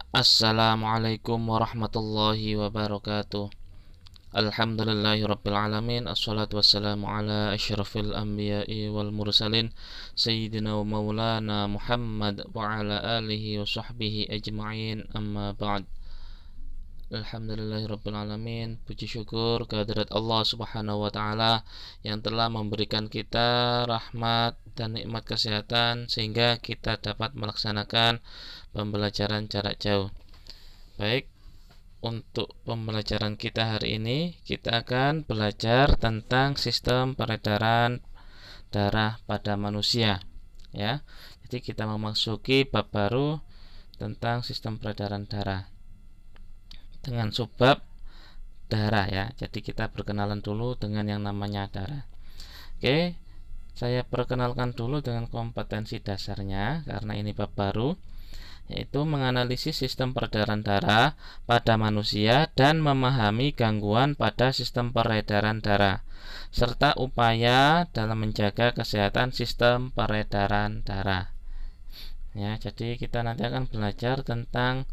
Assalamualaikum warahmatullahi wabarakatuh. Alhamdulillahirabbil alamin. Assalatu wassalamu ala asyrafil anbiya'i wal mursalin sayyidina wa maulana Muhammad wa ala alihi wa sahbihi ajma'in. Amma ba'd. Alhamdulillahirabbil alamin. Puji syukur kehadirat Allah Subhanahu wa taala yang telah memberikan kita rahmat dan nikmat kesehatan sehingga kita dapat melaksanakan pembelajaran jarak jauh. Baik, untuk pembelajaran kita hari ini kita akan belajar tentang sistem peredaran darah pada manusia, ya. Jadi kita memasuki bab baru tentang sistem peredaran darah dengan subbab darah, ya. Jadi kita berkenalan dulu dengan yang namanya darah. Oke, saya perkenalkan dulu dengan kompetensi dasarnya karena ini bab baru, yaitu menganalisis sistem peredaran darah pada manusia dan memahami gangguan pada sistem peredaran darah serta upaya dalam menjaga kesehatan sistem peredaran darah. Ya, jadi kita nanti akan belajar tentang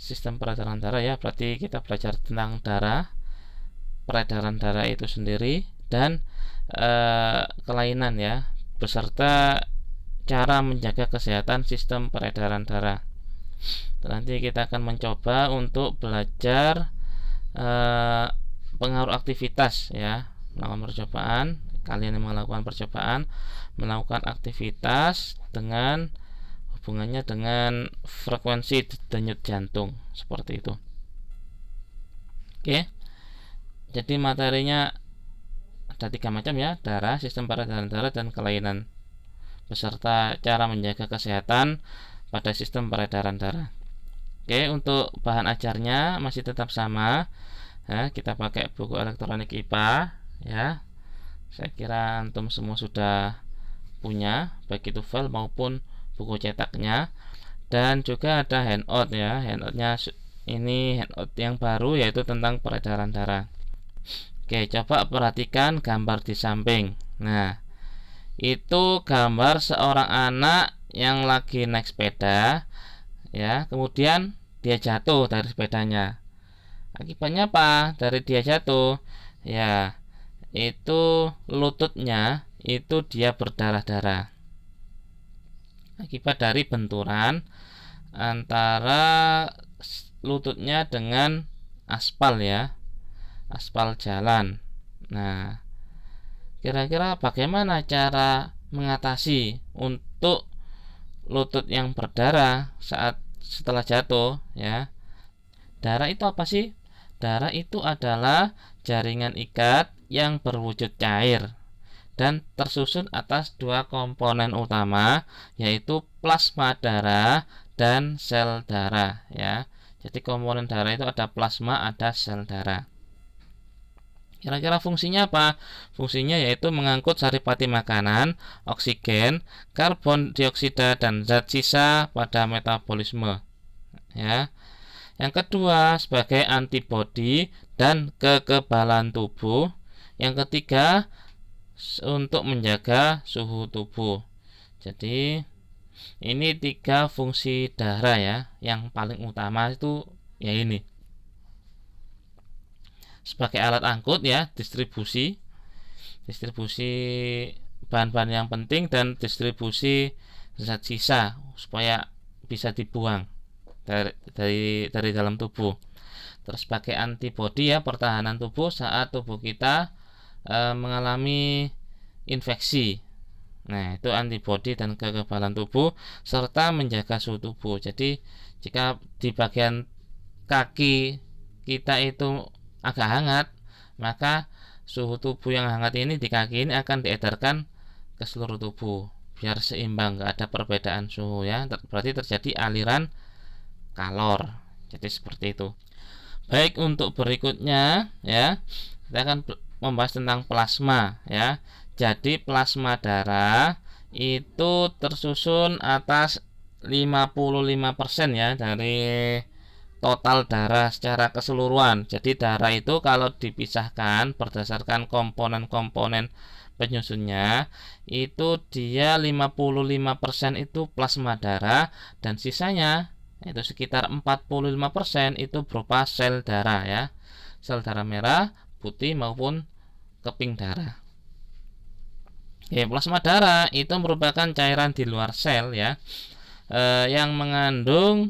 sistem peredaran darah, ya. Berarti kita belajar tentang darah, peredaran darah itu sendiri dan kelainan, ya, beserta cara menjaga kesehatan sistem peredaran darah. Nanti kita akan mencoba untuk belajar pengaruh aktivitas, ya, melakukan percobaan. Kalian yang melakukan percobaan melakukan aktivitas dengan hubungannya dengan frekuensi denyut jantung seperti itu. Oke, jadi materinya ada 3 macam, ya: darah, sistem peredaran darah, dan kelainan beserta cara menjaga kesehatan pada sistem peredaran darah. Oke, untuk bahan ajarnya masih tetap sama, ya, kita pakai buku elektronik IPA, ya. Saya kira antum semua sudah punya, baik itu file maupun buku cetaknya, dan juga ada handout, ya. Handoutnya ini handout yang baru, yaitu tentang peredaran darah. Oke, coba perhatikan gambar di samping. Nah, itu gambar seorang anak yang lagi naik sepeda, ya, kemudian dia jatuh dari sepedanya. Akibatnya apa dari dia jatuh? Ya, itu lututnya itu dia berdarah-darah akibat dari benturan antara lututnya dengan aspal, ya, aspal jalan. Nah, kira-kira bagaimana cara mengatasi untuk lutut yang berdarah setelah jatuh, ya? Darah itu apa sih? Darah itu adalah jaringan ikat yang berwujud cair dan tersusun atas 2 komponen utama, yaitu plasma darah dan sel darah, ya. Jadi komponen darah itu ada plasma, ada sel darah. Kira-kira fungsinya apa? Fungsinya yaitu mengangkut saripati makanan, oksigen, karbon dioksida, dan zat sisa pada metabolisme, ya. Yang kedua, sebagai antibodi dan kekebalan tubuh. Yang ketiga, untuk menjaga suhu tubuh. Jadi ini 3 fungsi darah, ya. Yang paling utama itu ya ini. Sebagai alat angkut, ya, distribusi bahan-bahan yang penting dan distribusi zat sisa supaya bisa dibuang dari dalam tubuh. Terus sebagai antibodi, ya, pertahanan tubuh saat tubuh kita mengalami infeksi. Nah, itu antibodi dan kekebalan tubuh serta menjaga suhu tubuh. Jadi jika di bagian kaki kita itu agak hangat, maka suhu tubuh yang hangat ini di kaki ini akan diedarkan ke seluruh tubuh biar seimbang, nggak ada perbedaan suhu, ya. Berarti terjadi aliran kalor. Jadi seperti itu. Baik, untuk berikutnya, ya, kita akan membahas tentang plasma, ya. Jadi plasma darah itu tersusun atas 55%, ya, dari total darah secara keseluruhan. Jadi darah itu kalau dipisahkan berdasarkan komponen-komponen penyusunnya, itu dia 55% itu plasma darah dan sisanya Itu sekitar 45% itu berupa sel darah ya. Sel darah merah, putih maupun keping darah. Oke, plasma darah itu merupakan cairan di luar sel ya, yang mengandung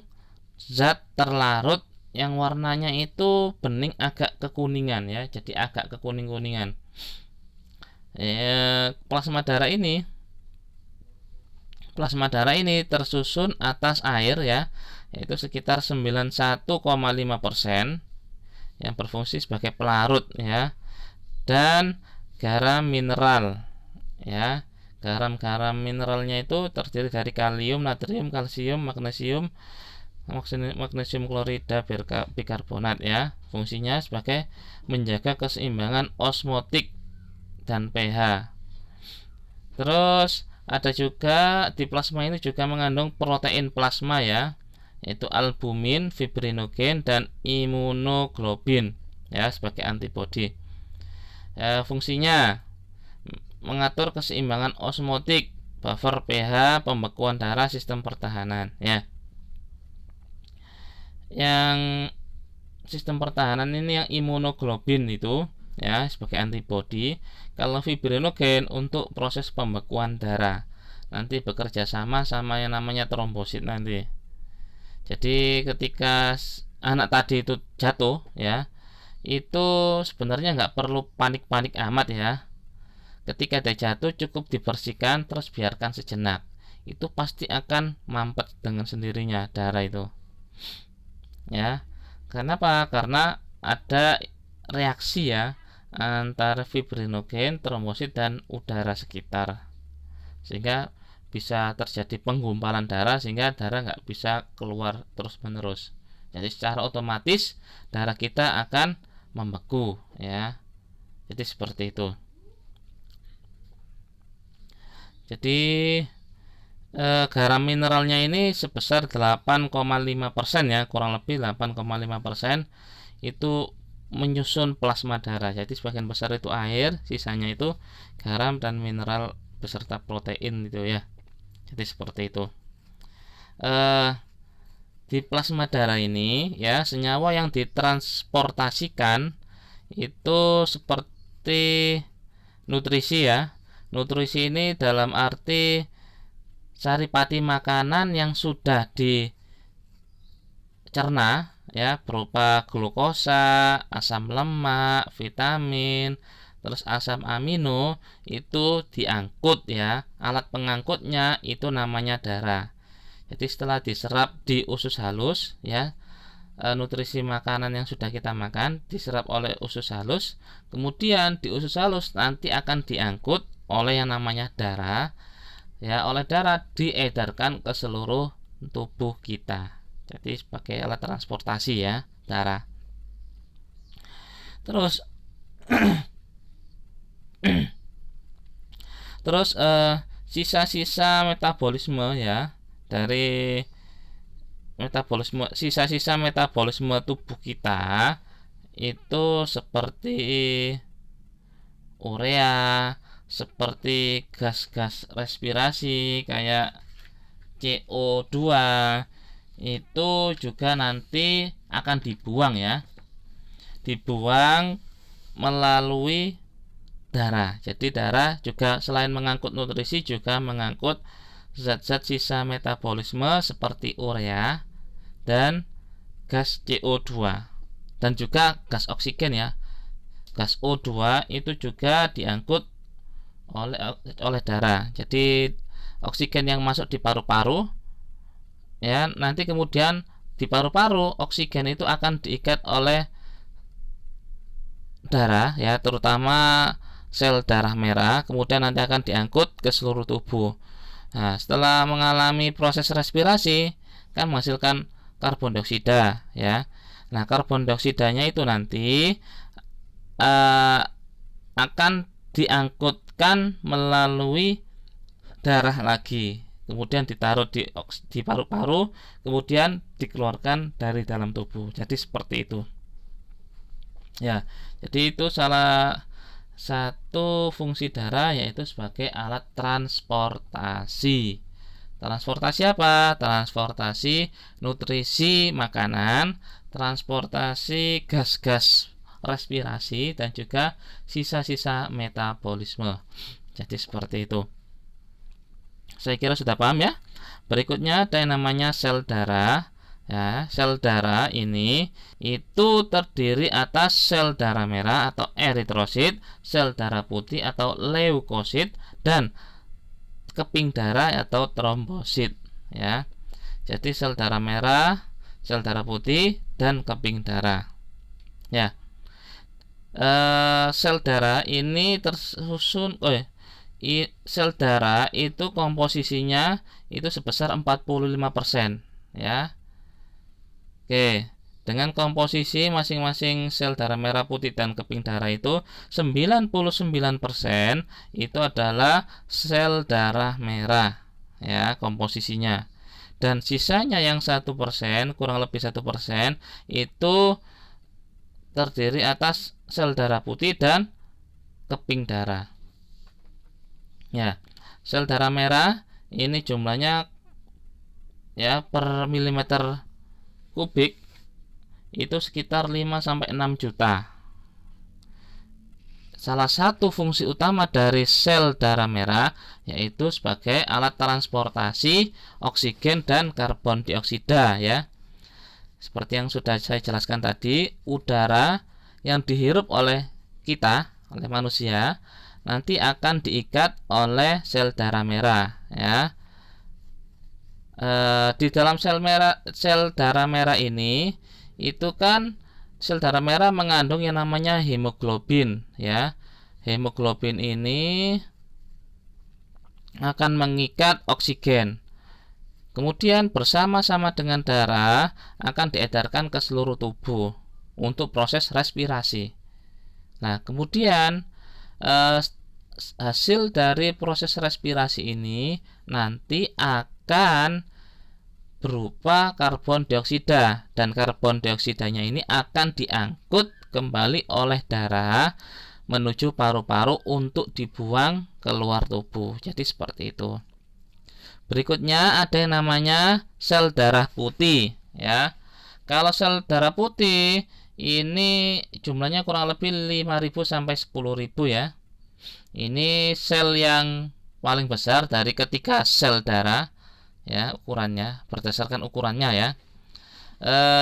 zat terlarut yang warnanya itu bening agak kekuningan ya, jadi agak kekuning-kuningan. Plasma darah ini tersusun atas air ya, yaitu sekitar 91,5% yang berfungsi sebagai pelarut ya, dan garam mineral ya. Garam mineralnya itu terdiri dari kalium, natrium, kalsium, magnesium klorida, bikarbonat ya. Fungsinya sebagai menjaga keseimbangan osmotik dan pH. Terus ada juga di plasma ini juga mengandung protein plasma ya, yaitu albumin, fibrinogen, dan imunoglobin ya sebagai antibodi. Fungsinya mengatur keseimbangan osmotik, buffer pH, pembekuan darah, sistem pertahanan ya. Yang sistem pertahanan ini yang imunoglobin itu ya sebagai antibodi. Kalau fibrinogen untuk proses pembekuan darah, nanti bekerja sama yang namanya trombosit nanti. Jadi ketika anak tadi itu jatuh ya, itu sebenarnya nggak perlu panik-panik amat ya. Ketika dia jatuh cukup dibersihkan terus biarkan sejenak, itu pasti akan mampet dengan sendirinya darah itu ya. Kenapa? Karena ada reaksi ya antara fibrinogen, trombosit, dan udara sekitar, sehingga bisa terjadi penggumpalan darah sehingga darah nggak bisa keluar terus menerus. Jadi secara otomatis darah kita akan membeku ya. Jadi seperti itu. Jadi garam mineralnya ini sebesar 8,5% ya, kurang lebih 8,5% itu menyusun plasma darah. Jadi sebagian besar itu air, sisanya itu garam dan mineral beserta protein itu ya. Jadi seperti itu. Di plasma darah ini ya, senyawa yang ditransportasikan itu seperti nutrisi ya. Nutrisi ini dalam arti saripati makanan yang sudah dicerna ya, berupa glukosa, asam lemak, vitamin, terus asam amino itu diangkut ya. Alat pengangkutnya itu namanya darah. Jadi setelah diserap di usus halus ya, nutrisi makanan yang sudah kita makan diserap oleh usus halus, kemudian di usus halus nanti akan diangkut oleh yang namanya darah ya. Oleh darah diedarkan ke seluruh tubuh kita. Jadi sebagai alat transportasi ya, darah. Terus sisa-sisa metabolisme ya, dari sisa-sisa metabolisme tubuh kita itu seperti urea, seperti gas-gas respirasi kayak CO2 itu juga nanti akan dibuang ya, dibuang melalui darah. Jadi darah juga selain mengangkut nutrisi juga mengangkut zat-zat sisa metabolisme seperti urea dan gas CO2 dan juga gas oksigen ya. Gas O2 itu juga diangkut oleh darah. Jadi oksigen yang masuk di paru-paru ya, nanti kemudian di paru-paru oksigen itu akan diikat oleh darah ya, terutama sel darah merah, kemudian nanti akan diangkut ke seluruh tubuh. Nah, setelah mengalami proses respirasi kan menghasilkan karbon dioksida ya. Nah, karbon dioksidanya itu nanti akan diangkutkan melalui darah lagi, kemudian ditaruh di paru-paru, kemudian dikeluarkan dari dalam tubuh. Jadi seperti itu ya. Jadi itu salah satu fungsi darah, yaitu sebagai alat transportasi. Transportasi apa? Transportasi nutrisi makanan, transportasi gas-gas respirasi, dan juga sisa-sisa metabolisme. Jadi seperti itu. Saya kira sudah paham ya. Berikutnya ada yang namanya sel darah. Ya, sel darah ini itu terdiri atas sel darah merah atau eritrosit, sel darah putih atau leukosit, dan keping darah atau trombosit. Ya, jadi sel darah merah, sel darah putih, dan keping darah. Ya, sel darah ini tersusun. Sel darah itu komposisinya itu sebesar 45%, ya. Oke, dengan komposisi masing-masing sel darah merah, putih, dan keping darah itu 99% itu adalah sel darah merah, ya, komposisinya. Dan sisanya yang 1%, kurang lebih 1%, itu terdiri atas sel darah putih dan keping darah. Ya, sel darah merah ini jumlahnya ya per milimeter kubik itu sekitar 5-6 juta. Salah satu fungsi utama dari sel darah merah yaitu sebagai alat transportasi oksigen dan karbon dioksida, ya. Seperti yang sudah saya jelaskan tadi, udara yang dihirup oleh kita, oleh manusia, nanti akan diikat oleh sel darah merah, ya. Di dalam sel darah merah ini itu kan sel darah merah mengandung yang namanya hemoglobin, ya. Hemoglobin ini akan mengikat oksigen, kemudian bersama-sama dengan darah akan diedarkan ke seluruh tubuh untuk proses respirasi. Nah, kemudian hasil dari proses respirasi ini nanti akan berupa karbon dioksida, dan karbon dioksidanya ini akan diangkut kembali oleh darah menuju paru-paru untuk dibuang keluar tubuh. Jadi seperti itu. Berikutnya ada yang namanya sel darah putih, ya. Kalau sel darah putih ini jumlahnya kurang lebih 5.000 sampai 10.000, ya. Ini sel yang paling besar dari ketiga sel darah, ya, ukurannya berdasarkan ukurannya, ya.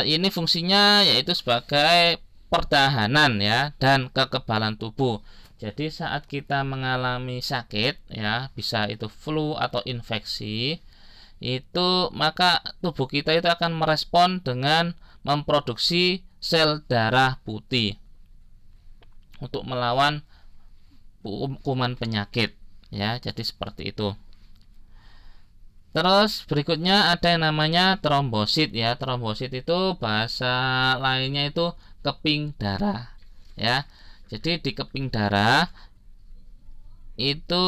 Ini fungsinya yaitu sebagai pertahanan, ya, dan kekebalan tubuh. Jadi saat kita mengalami sakit, ya, bisa itu flu atau infeksi, itu maka tubuh kita itu akan merespon dengan memproduksi sel darah putih untuk melawan kuman penyakit, ya. Jadi seperti itu. Terus berikutnya ada yang namanya trombosit, ya. Trombosit itu bahasa lainnya itu keping darah, ya. Jadi di keping darah itu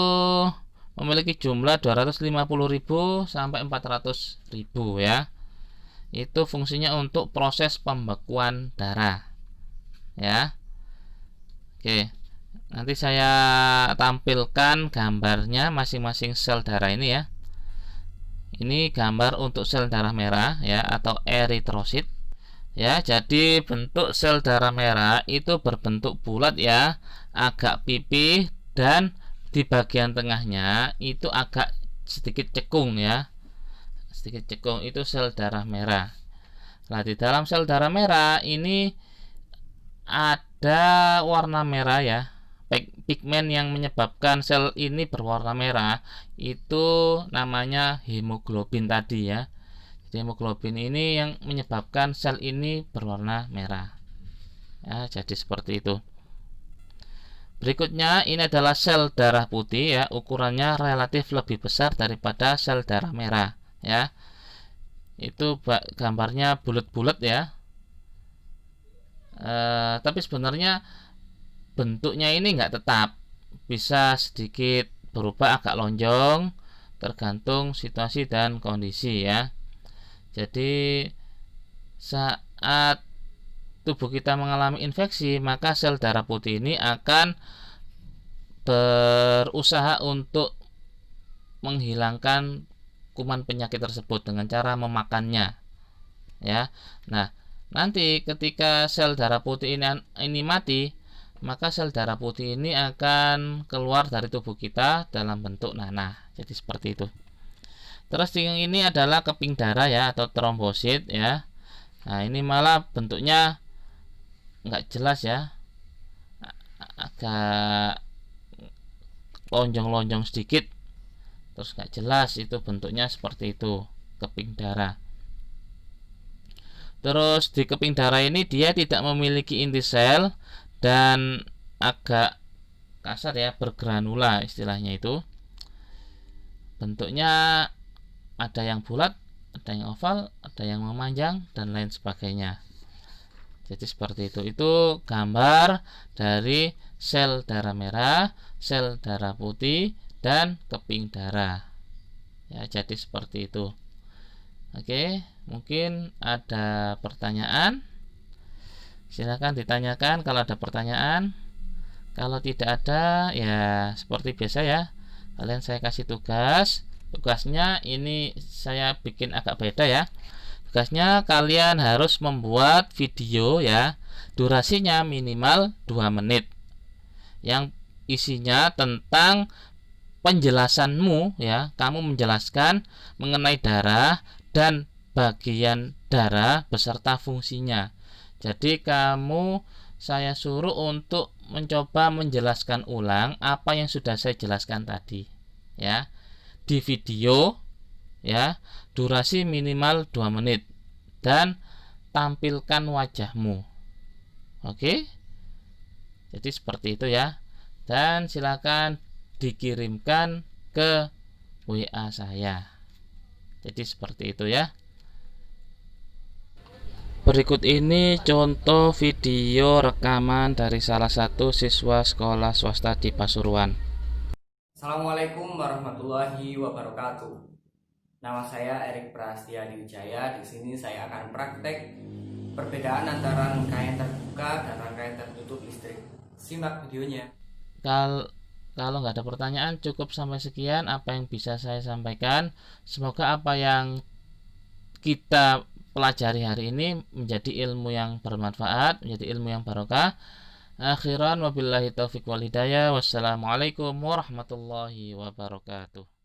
memiliki jumlah 250.000 sampai 400.000, ya. Itu fungsinya untuk proses pembekuan darah, ya. Oke. Nanti saya tampilkan gambarnya masing-masing sel darah ini, ya. Ini gambar untuk sel darah merah, ya, atau eritrosit, ya. Jadi bentuk sel darah merah itu berbentuk bulat, ya, agak pipih, dan di bagian tengahnya itu agak sedikit cekung, ya. Sedikit cekung, itu sel darah merah. Nah, di dalam sel darah merah ini ada warna merah, ya. Pigmen yang menyebabkan sel ini berwarna merah itu namanya hemoglobin tadi, ya. Jadi hemoglobin ini yang menyebabkan sel ini berwarna merah, ya. Jadi seperti itu. Berikutnya ini adalah sel darah putih, ya. Ukurannya relatif lebih besar daripada sel darah merah, ya. Itu gambarnya bulat-bulat, ya. Tapi sebenarnya bentuknya ini enggak tetap, bisa sedikit berubah agak lonjong tergantung situasi dan kondisi, ya. Jadi saat tubuh kita mengalami infeksi, maka sel darah putih ini akan berusaha untuk menghilangkan kuman penyakit tersebut dengan cara memakannya, ya. Nah, nanti ketika sel darah putih ini mati, maka sel darah putih ini akan keluar dari tubuh kita dalam bentuk nanah. Jadi seperti itu. Terus yang ini adalah keping darah ya, atau trombosit ya. Nah, ini malah bentuknya nggak jelas ya, agak lonjong-lonjong sedikit, terus nggak jelas itu bentuknya seperti itu, keping darah. Terus di keping darah ini dia tidak memiliki inti sel dan agak kasar ya, bergranula istilahnya itu. Bentuknya ada yang bulat, ada yang oval, ada yang memanjang dan lain sebagainya. Jadi seperti itu. Itu gambar dari sel darah merah, sel darah putih, dan keping darah. Ya, jadi seperti itu. Oke, mungkin ada pertanyaan. Silakan ditanyakan kalau ada pertanyaan. Kalau tidak ada, ya seperti biasa ya. Kalian saya kasih tugas. Tugasnya ini saya bikin agak beda ya. Tugasnya kalian harus membuat video ya, durasinya minimal 2 menit, yang isinya tentang penjelasanmu ya, kamu menjelaskan mengenai darah dan bagian darah beserta fungsinya. Jadi saya suruh untuk mencoba menjelaskan ulang apa yang sudah saya jelaskan tadi ya, di video ya, durasi minimal 2 menit dan tampilkan wajahmu. Oke, jadi seperti itu ya, dan silakan dikirimkan ke WA saya. Jadi seperti itu ya. Berikut ini contoh video rekaman dari salah satu siswa sekolah swasta di Pasuruan. Assalamualaikum warahmatullahi wabarakatuh. Nama saya Erik Prastia Wijaya. Di sini saya akan praktek perbedaan antara rangkaian terbuka dan rangkaian tertutup listrik. Simak videonya. Kalau nggak ada pertanyaan, cukup sampai sekian apa yang bisa saya sampaikan. Semoga apa yang kita pelajari hari ini menjadi ilmu yang bermanfaat, menjadi ilmu yang barokah. Akhiran wabillahi taufiq wal hidayah. Wassalamualaikum warahmatullahi wabarakatuh.